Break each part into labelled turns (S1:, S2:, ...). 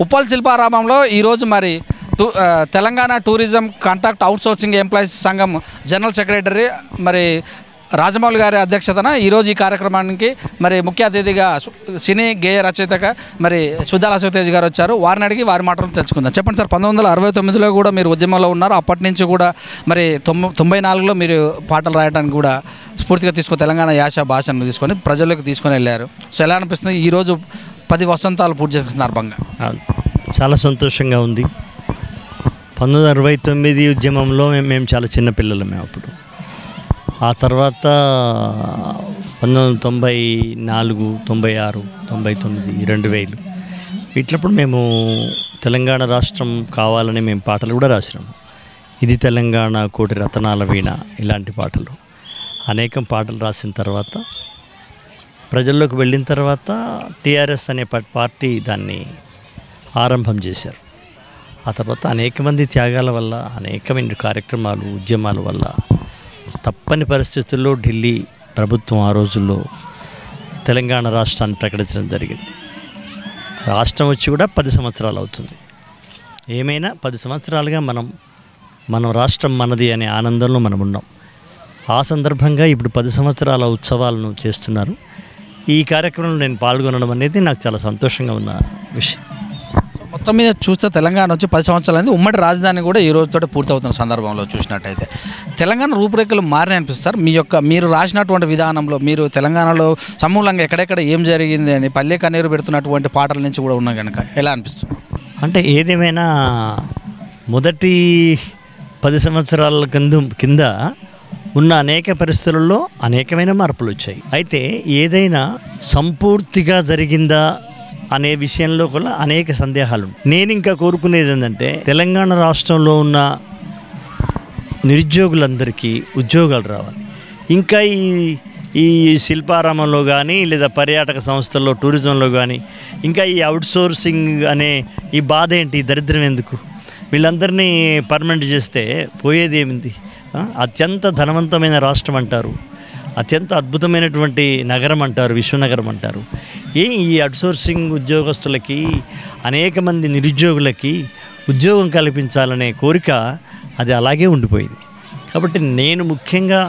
S1: ఉప్పల్ శిల్పారామంలో ఈరోజు మరి Telangana tourism contract outsourcing employees సంఘం జనరల్ సెక్రటరీ మరి రాజమౌళి గారి అధ్యక్షతన ఈరోజు ఈ కార్యక్రమానికి మరి ముఖ్య అతిథిగా సినీ గేయ రచయితగా మరి సుధాల అశోక్ గారు వచ్చారు. వారిని అడిగి వారి మాటలు తెలుసుకుందాం. చెప్పండి సార్, 1969లో కూడా మీరు ఉద్యమంలో ఉన్నారు. అప్పటి నుంచి కూడా మరి 94లో మీరు పాటలు రాయడానికి కూడా స్ఫూర్తిగా తీసుకొని తెలంగాణ యాస భాషను తీసుకొని ప్రజల్లోకి తీసుకొని వెళ్ళారు. సో ఎలా అనిపిస్తుంది ఈరోజు 10 వసంతాలు పూర్తి చేసిన సందర్భంగా?
S2: చాలా సంతోషంగా ఉంది. 1969 ఉద్యమంలో మేము చాలా చిన్నపిల్లలమే అప్పుడు. ఆ తర్వాత 1994, 96, 99, 2000 ఇట్లప్పుడు మేము తెలంగాణ రాష్ట్రం కావాలని మేము పాటలు కూడా రాసినాము. ఇది తెలంగాణ కోటి రతనాల వీణ ఇలాంటి పాటలు అనేకం పాటలు రాసిన తర్వాత ప్రజల్లోకి వెళ్ళిన తర్వాత టీఆర్ఎస్ అనే పార్టీ దాన్ని ఆరంభం చేశారు. ఆ తర్వాత అనేక మంది త్యాగాల వల్ల అనేకమైన కార్యక్రమాలు ఉద్యమాల వల్ల తప్పని పరిస్థితుల్లో ఢిల్లీ ప్రభుత్వం ఆ రోజుల్లో తెలంగాణ రాష్ట్రాన్ని ప్రకటించడం జరిగింది. రాష్ట్రం వచ్చి కూడా 10 సంవత్సరాలు అవుతుంది. ఏమైనా 10 సంవత్సరాలుగా మనం రాష్ట్రం మనది అనే ఆనందంలో మనం ఉన్నాం. ఆ సందర్భంగా ఇప్పుడు 10 సంవత్సరాల ఉత్సవాలను చేస్తున్నారు. ఈ కార్యక్రమంలో నేను పాల్గొనడం అనేది నాకు చాలా సంతోషంగా ఉన్న విషయం.
S1: మొత్తం మీద చూస్తే తెలంగాణ వచ్చి 10 సంవత్సరాలైంది. ఉమ్మడి రాజధాని కూడా ఈ రోజుతో పూర్తవుతున్న సందర్భంలో చూసినట్టయితే తెలంగాణ రూపురేఖలు మారినాయి అనిపిస్తారు. మీరు రాసినటువంటి విధానంలో మీరు తెలంగాణలో సమూలంగా ఎక్కడెక్కడ ఏం జరిగింది అని పల్లె కన్నీరు పెడుతున్నటువంటి పాటల నుంచి కూడా ఉన్నాయి కనుక ఎలా అనిపిస్తుంది?
S2: అంటే ఏదేమైనా మొదటి 10 సంవత్సరాల కింద ఉన్న అనేక పరిస్థితులలో అనేకమైన మార్పులు వచ్చాయి. అయితే ఏదైనా సంపూర్తిగా జరిగిందా అనే విషయంలో కూడా అనేక సందేహాలు. నేను ఇంకా కోరుకునేది ఏంటంటే తెలంగాణ రాష్ట్రంలో ఉన్న నిరుద్యోగులందరికీ ఉద్యోగాలు రావాలి. ఇంకా ఈ శిల్పారామంలో కానీ లేదా పర్యాటక సంస్థల్లో టూరిజంలో కానీ ఇంకా ఈ అవుట్సోర్సింగ్ అనే ఈ బాధ ఏంటి, ఈ దరిద్రం ఎందుకు? వీళ్ళందరినీ పర్మనెంట్ చేస్తే పోయేది ఏమింది? అత్యంత ధనవంతమైన రాష్ట్రం అంటారు, అత్యంత అద్భుతమైనటువంటి నగరం అంటారు, విశ్వనగరం అంటారు. ఈ అవుట్సోర్సింగ్ ఉద్యోగస్తులకి అనేక మంది నిరుద్యోగులకి ఉద్యోగం కల్పించాలనే కోరిక అది అలాగే ఉండిపోయింది. కాబట్టి నేను ముఖ్యంగా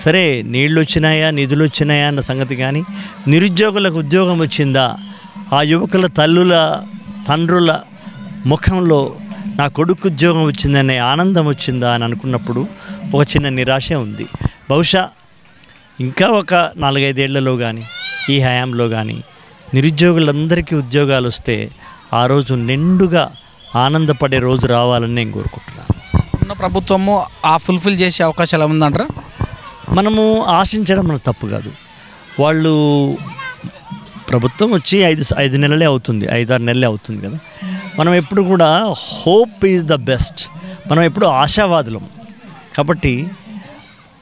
S2: సరే నీళ్ళు వచ్చినాయా నిధులు వచ్చినాయా అన్న సంగతి కానీ నిరుద్యోగులకు ఉద్యోగం వచ్చిందా, ఆ యువకుల తండ్రుల ముఖంలో నా కొడుకు ఉద్యోగం వచ్చిందనే ఆనందం వచ్చిందా అని అనుకున్నప్పుడు ఒక చిన్న నిరాశ ఉంది. బహుశా ఇంకా ఒక 4-5 ఏళ్లలో కానీ ఈ హయాంలో కానీ నిరుద్యోగులందరికీ ఉద్యోగాలు వస్తే ఆ రోజు నిండుగా ఆనందపడే రోజు రావాలని నేను కోరుకుంటున్నాను.
S1: ఉన్న ప్రభుత్వము ఆ ఫుల్ఫిల్ చేసే అవకాశాలు ఉందంటారా?
S2: మనము ఆశించడం మనకు తప్పు కాదు. వాళ్ళు ప్రభుత్వం వచ్చి 5 నెలలే అవుతుంది, 5-6 నెలలే అవుతుంది కదా. మనం ఎప్పుడు కూడా హోప్ ఈజ్ ద బెస్ట్. మనం ఎప్పుడు ఆశావాదులం. కాబట్టి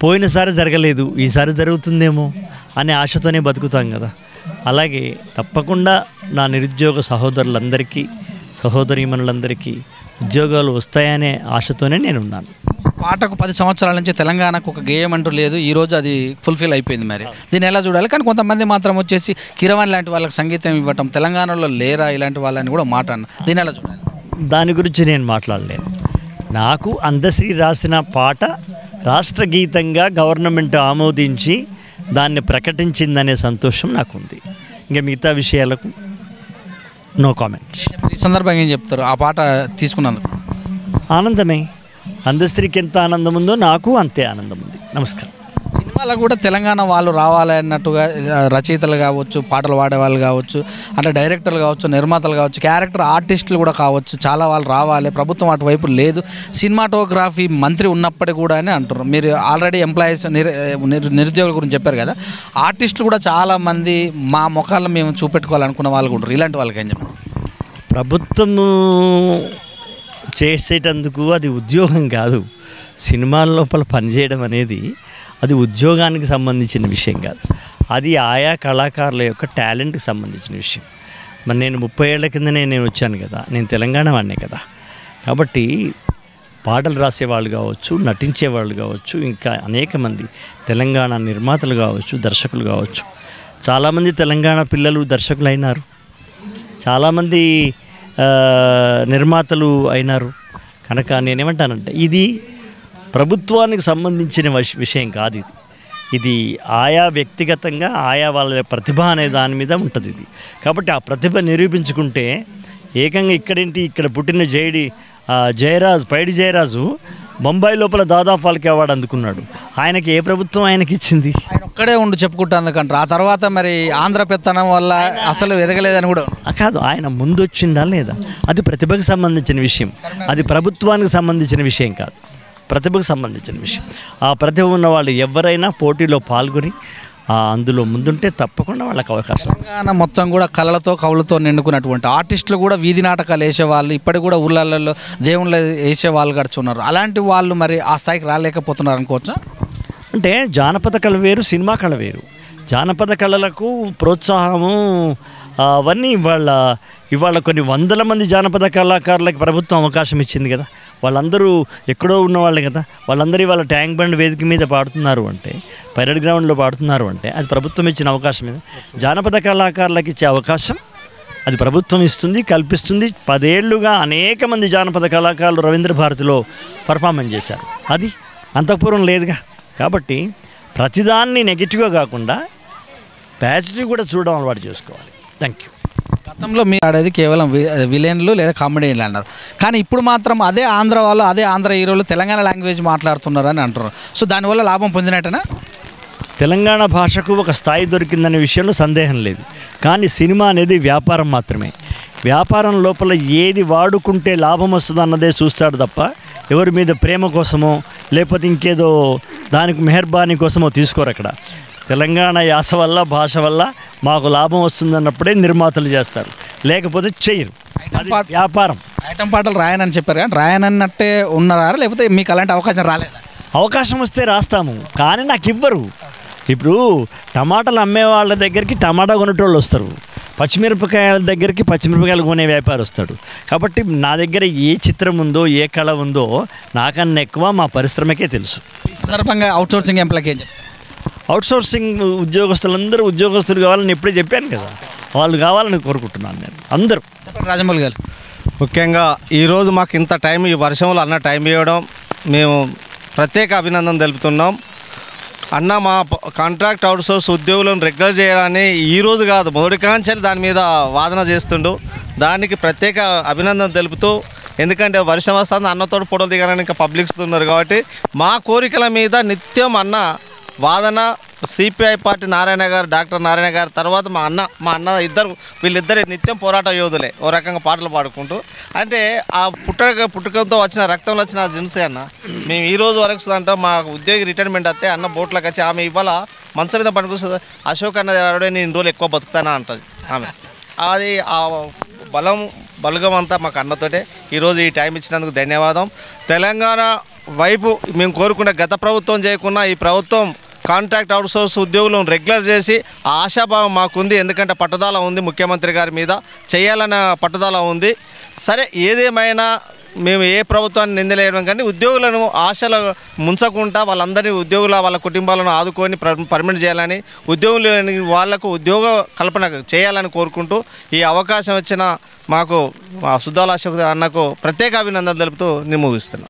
S2: పోయినసారి జరగలేదు, ఈసారి జరుగుతుందేమో అనే ఆశతోనే బతుకుతాం కదా. అలాగే తప్పకుండా నా నిరుద్యోగ సహోదరులందరికీ సహోదరీమణులందరికీ ఉద్యోగాలు వస్తాయనే ఆశతోనే నేను ఉన్నాను.
S1: పాటకు 10 సంవత్సరాల నుంచి తెలంగాణకు ఒక గేయం అంటూ లేదు, ఈరోజు అది ఫుల్ఫిల్ అయిపోయింది. మరి దీన్ని ఎలా చూడాలి? కానీ కొంతమంది మాత్రం వచ్చేసి కిరవాణి లాంటి వాళ్ళకి సంగీతం ఇవ్వటం, తెలంగాణలో లేరా ఇలాంటి వాళ్ళని కూడా మాట్లాడిన, దీన్ని ఎలా చూడాలి?
S2: దాని గురించి నేను మాట్లాడలేను. నాకు అందశ్రీ రాసిన పాట రాష్ట్ర గీతంగా గవర్నమెంట్ ఆమోదించి దాన్ని ప్రకటించిందనే సంతోషం నాకుంది. ఇంకా మిగతా విషయాలకు నో కామెంట్.
S1: ఈ సందర్భంగా ఏం చెప్తారు? ఆ పాట తీసుకున్నందుకు
S2: ఆనందమే. అందశ్రీకి ఎంత ఆనందం ఉందో నాకు అంతే ఆనందం ఉంది. నమస్కారం.
S1: సినిమాలో కూడా తెలంగాణ వాళ్ళు రావాలి అన్నట్టుగా రచయితలు కావచ్చు, పాటలు పాడే వాళ్ళు కావచ్చు, అంటే డైరెక్టర్లు కావచ్చు, నిర్మాతలు కావచ్చు, క్యారెక్టర్ ఆర్టిస్టులు కూడా కావచ్చు, చాలా వాళ్ళు రావాలి. ప్రభుత్వం అటువైపు లేదు. సినిమాటోగ్రఫీ మంత్రి ఉన్నప్పటికీ కూడా అని అంటారు. మీరు ఆల్రెడీ ఎంప్లాయీస్ నిరుద్యోగుల గురించి చెప్పారు కదా, ఆర్టిస్టులు కూడా చాలామంది మా ముఖాలను మేము చూపెట్టుకోవాలనుకున్న వాళ్ళు కూడా ఉంటారు. ఇలాంటి వాళ్ళకి ఏం చెప్పారు?
S2: ప్రభుత్వము చేసేటందుకు అది ఉద్యోగం కాదు. సినిమాల లోపల పనిచేయడం అనేది అది ఉద్యోగానికి సంబంధించిన విషయం కాదు. అది ఆయా కళాకారుల యొక్క టాలెంట్కి సంబంధించిన విషయం. మరి నేను 30 ఏళ్ల కిందనే నేను వచ్చాను కదా, నేను తెలంగాణ వాడినే కదా. కాబట్టి పాటలు రాసేవాళ్ళు కావచ్చు, నటించేవాళ్ళు కావచ్చు, ఇంకా అనేక మంది తెలంగాణ నిర్మాతలు కావచ్చు, దర్శకులు కావచ్చు, చాలామంది తెలంగాణ పిల్లలు దర్శకులు అయినారు. చాలామంది నిర్మాతలు అయినారు. కనుక నేనేమంటానంటే ఇది ప్రభుత్వానికి సంబంధించిన విషయం కాదు. ఇది ఆయా వ్యక్తిగతంగా ఆయా వాళ్ళ ప్రతిభ అనే దాని మీద ఉంటుంది ఇది. కాబట్టి ఆ ప్రతిభ నిరూపించుకుంటే ఏకంగా ఇక్కడ పుట్టిన పైడి జయరాజు బొంబాయి లోపల దాదా ఫాల్కే అవార్డు అందుకున్నాడు. ఆయనకి ఏ ప్రభుత్వం ఆయనకి ఇచ్చింది?
S1: ఆయన ఒక్కడే ఉండి చెప్పుకుంటా అందుకంటారు. ఆ తర్వాత మరి ఆంధ్ర పెత్తనం వల్ల అసలు ఎదగలేదని కూడా
S2: కాదు, ఆయన ముందు వచ్చిందా లేదా, అది ప్రతిభకు సంబంధించిన విషయం, అది ప్రభుత్వానికి సంబంధించిన విషయం కాదు, ప్రతిభకు సంబంధించిన విషయం. ఆ ప్రతిభ ఉన్న వాళ్ళు ఎవరైనా పోటీలో పాల్గొని అందులో ముందుంటే తప్పకుండా వాళ్ళకి అవకాశం.
S1: తెలంగాణ మొత్తం కూడా కళలతో కవులతో నిండుకున్నటువంటి ఆర్టిస్టులు కూడా వీధి నాటకాలు వేసేవాళ్ళు, ఇప్పటికి కూడా ఊళ్ళల్లో దేవుళ్ళు వేసేవాళ్ళు గడుచున్నారు. అలాంటి వాళ్ళు మరి ఆ స్థాయికి రాలేకపోతున్నారు అనుకోవచ్చా?
S2: అంటే జానపద కళ వేరు, సినిమా కళ వేరు. జానపద కళలకు ప్రోత్సాహము అవన్నీ ఇవాళ కొన్ని వందల మంది జానపద కళాకారులకి ప్రభుత్వం అవకాశం ఇచ్చింది కదా. వాళ్ళందరూ ఎక్కడో ఉన్నవాళ్ళే కదా. వాళ్ళందరూ ఇవాళ ట్యాంక్ బండ్ వేదిక మీద పాడుతున్నారు అంటే, పైరడ్ గ్రౌండ్లో పాడుతున్నారు అంటే అది ప్రభుత్వం ఇచ్చిన అవకాశం. జానపద కళాకారులకు ఇచ్చే అవకాశం అది ప్రభుత్వం ఇస్తుంది, కల్పిస్తుంది. 10 ఏళ్లుగా అనేక మంది జానపద కళాకారులు రవీంద్ర భారతిలో పర్ఫార్మెన్స్ చేశారు. అది అంతఃపూర్వం లేదుగా. కాబట్టి ప్రతిదాన్ని నెగిటివ్గా కాకుండా పాజిటివ్ కూడా చూడడం అలవాటు చేసుకోవాలి. Thank you.
S1: గతంలో మీరు ఆడేది కేవలం విలన్లు లేదా కామెడీలు అన్నారు, కానీ ఇప్పుడు మాత్రం అదే ఆంధ్ర వాళ్ళు, అదే ఆంధ్ర హీరోలు తెలంగాణ లాంగ్వేజ్ మాట్లాడుతున్నారు అని అంటారు. సో దానివల్ల లాభం పొందినట్టేనా?
S2: తెలంగాణ భాషకు ఒక స్థాయి దొరికిందనే విషయంలో సందేహం లేదు. కానీ సినిమా అనేది వ్యాపారం మాత్రమే. వ్యాపారం లోపల ఏది వాడుకుంటే లాభం వస్తుంది అన్నదే చూస్తాడు తప్ప ఎవరి మీద ప్రేమ కోసమో లేకపోతే ఇంకేదో దానికి మెహర్బానీ కోసమో తీసుకోరు. అక్కడ తెలంగాణ యాస వల్ల, భాష వల్ల మాకు లాభం వస్తుందన్నప్పుడే నిర్మాతలు చేస్తారు, లేకపోతే చెయ్యరు. వ్యాపారం.
S1: ఐటమ్ పాటలు రాయనని చెప్పారు, కానీ రాయనన్నట్టే ఉన్నారా, లేకపోతే మీకు అలాంటి అవకాశం రాలేదా?
S2: అవకాశం వస్తే రాస్తాము, కానీ నాకు ఇవ్వరు. ఇప్పుడు టమాటాలు అమ్మే వాళ్ళ దగ్గరికి టమాటా కొనేటోళ్ళు వస్తారు, పచ్చిమిరపకాయల దగ్గరికి పచ్చిమిరపకాయలు కొనే వ్యాపారి వస్తాడు. కాబట్టి నా దగ్గర ఏ చిత్రం ఉందో, ఏ కళ ఉందో నాకన్నా ఎక్కువ మా పరిశ్రమకే తెలుసు.
S1: ఈ సందర్భంగా అవుట్సోర్సింగ్ ఎంప్లాయ్కి ఏం చెప్తారు?
S2: అవుట్సోర్సింగ్ ఉద్యోగస్తులందరూ ఉద్యోగస్తులు కావాలని ఎప్పుడే చెప్పాను కదా, వాళ్ళు కావాలని కోరుకుంటున్నాను నేను. అందరూ.
S1: చెప్పండి రాజమౌళి గారు.
S3: ముఖ్యంగా ఈరోజు మాకు ఇంత టైం, ఈ వర్షంలో అన్న టైం ఇవ్వడం మేము ప్రత్యేక అభినందన తెలుపుతున్నాం. అన్న మా కాంట్రాక్ట్ అవుట్సోర్స్ ఉద్యోగులను రెగ్యులర్ చేయాలని ఈరోజు కాదు, మొదటి కాంచెలు దాని మీద వాదన చేస్తుండు. దానికి ప్రత్యేక అభినందన తెలుపుతూ, ఎందుకంటే వర్షం వస్తుంది, అన్నతోటి ఫోటోలు దిగాలని ఇంకా పబ్లిక్స్ ఉన్నారు కాబట్టి మా కోరికల మీద నిత్యం అన్న వాదన. సిపిఐ పార్టీ నారాయణ గారు, డాక్టర్ నారాయణ గారు, తర్వాత మా అన్న వీళ్ళిద్దరు నిత్యం పోరాట యోధులే, ఓ రకంగా పాటలు పాడుకుంటూ. అంటే ఆ పుట్టుకతో వచ్చిన రక్తంలో వచ్చిన జిన్సే అన్న. మేము ఈ రోజు వరకు అంటే మా ఉద్యోగి రిటైర్మెంట్ వస్తే అన్న బోట్లోకి వచ్చి ఆమె ఇవాళ మంచం మీద పనికొస్తుంది, అశోక్ అన్న నేను ఇన్ని రోజులు ఎక్కువ బతుకుతానా అంటుంది ఆమె. అది ఆ బలగం అంతా మాకు అన్నతోటే. ఈరోజు ఈ టైం ఇచ్చినందుకు ధన్యవాదం. తెలంగాణ వైపు మేము కోరుకునే గత ప్రభుత్వం చేయకున్నా ఈ ప్రభుత్వం కాంట్రాక్ట్ అవుట్సోర్స్ ఉద్యోగులను రెగ్యులర్ చేసి ఆ ఆశాభావం మాకుంది. ఎందుకంటే పట్టుదల ఉంది ముఖ్యమంత్రి గారి మీద, చేయాలన్న పట్టుదల ఉంది. సరే ఏదేమైనా మేము ఏ ప్రభుత్వాన్ని నిందలేయడం కానీ ఉద్యోగులను ఆశలు ముంచకుండా వాళ్ళందరినీ వాళ్ళ కుటుంబాలను ఆదుకొని పర్మనెంట్ చేయాలని, ఉద్యోగులు వాళ్లకు ఉద్యోగ కల్పన చేయాలని కోరుకుంటూ ఈ అవకాశం వచ్చిన మాకు సుద్దాల అశోక్ అన్నకు ప్రత్యేక అభినందనలు తెలుపుతూ నేను ముగిస్తున్నాను.